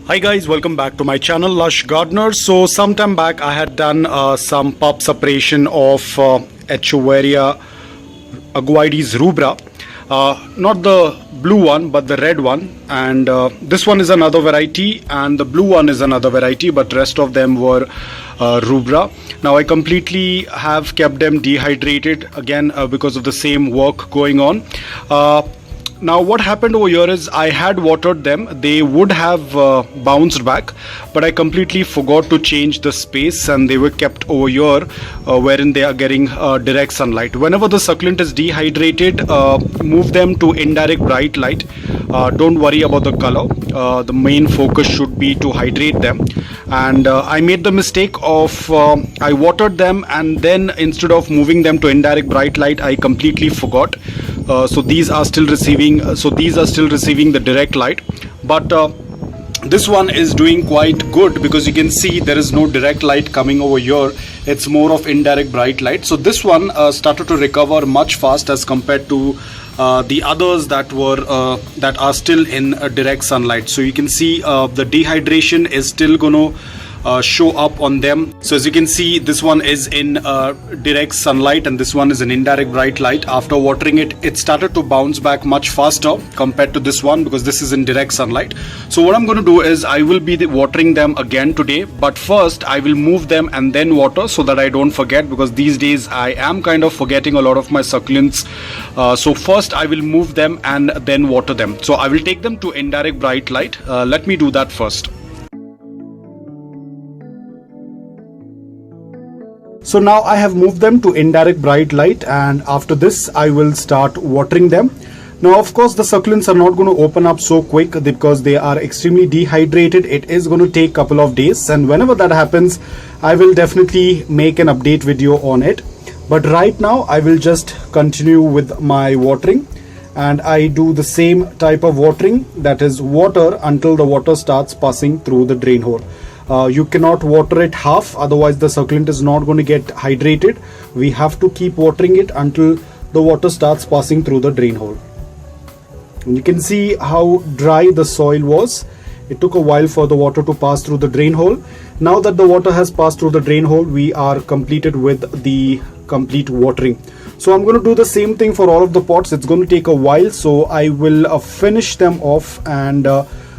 Hi guys, welcome back to my channel Lush Gardener. So sometime back I had done some pulp separation of Haworthia aguides rubra, not the blue one but the red one, and this one is another variety and the blue one is another variety, but rest of them were rubra. Now I completely have kept them dehydrated again because of the same work going on. Now what happened over here is I had watered them. They would have bounced back, but I completely forgot to change the space and they were kept over here wherein they are getting direct sunlight. Whenever the succulent is dehydrated, move them to indirect bright light. Don't worry about the color. The main focus should be to hydrate them. And I made the mistake of I watered them and then instead of moving them to indirect bright light, I completely forgot. So these are still receiving the direct light, but this one is doing quite good because you can see there is no direct light coming over here. It's more of indirect bright light. So this one started to recover much fast as compared to the others that are still in direct sunlight. So you can see the dehydration is still gonna show up on them. So as you can see, this one is in direct sunlight and this one is in indirect bright light. After watering it, it started to bounce back much faster compared to this one because this is in direct sunlight. So what I'm going to do is I will be watering them again today, but first I will move them and then water so that I don't forget, because these days I am kind of forgetting a lot of my succulents. So first I will move them and then water them. So I will take them to indirect bright light. Let me do that first. So now I have moved them to indirect bright light, and after this I will start watering them. Now of course the succulents are not going to open up so quick because they are extremely dehydrated. It is going to take a couple of days, and whenever that happens I will definitely make an update video on it. But right now I will just continue with my watering, and I do the same type of watering, that is water until the water starts passing through the drain hole. You cannot water it half, otherwise the succulent is not going to get hydrated. We have to keep watering it until the water starts passing through the drain hole. And you can see how dry the soil was. It took a while for the water to pass through the drain hole. Now that the water has passed through the drain hole, we are completed with the complete watering. So I'm going to do the same thing for all of the pots. It's going to take a while, so I will finish them off and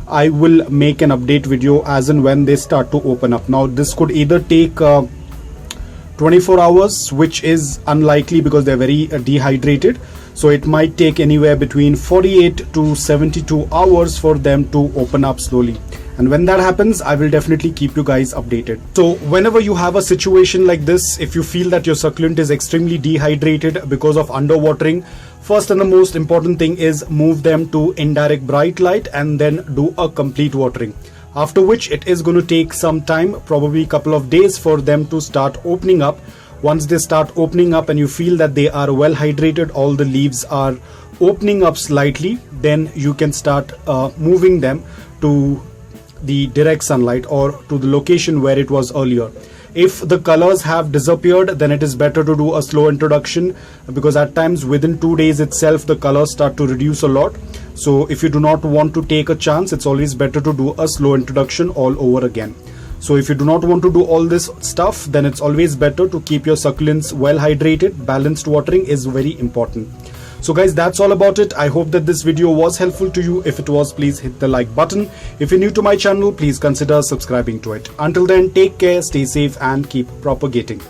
I will make an update video as and when they start to open up. Now this could either take 24 hours, which is unlikely because they're very dehydrated. So it might take anywhere between 48 to 72 hours for them to open up slowly. And when that happens, I will definitely keep you guys updated. So whenever you have a situation like this, if you feel that your succulent is extremely dehydrated because of underwatering, first and the most important thing is move them to indirect bright light and then do a complete watering. After which it is going to take some time, probably a couple of days, for them to start opening up. Once they start opening up and you feel that they are well hydrated, all the leaves are opening up slightly, then you can start moving them to the direct sunlight or to the location where it was earlier. If the colors have disappeared, then it is better to do a slow introduction, because at times within 2 days itself the colors start to reduce a lot. So if you do not want to take a chance, it's always better to do a slow introduction all over again. So if you do not want to do all this stuff, then it's always better to keep your succulents well hydrated. Balanced watering is very important. So guys, that's all about it. I hope that this video was helpful to you. If it was, please hit the like button. If you're new to my channel, please consider subscribing to it. Until then, take care, stay safe and keep propagating.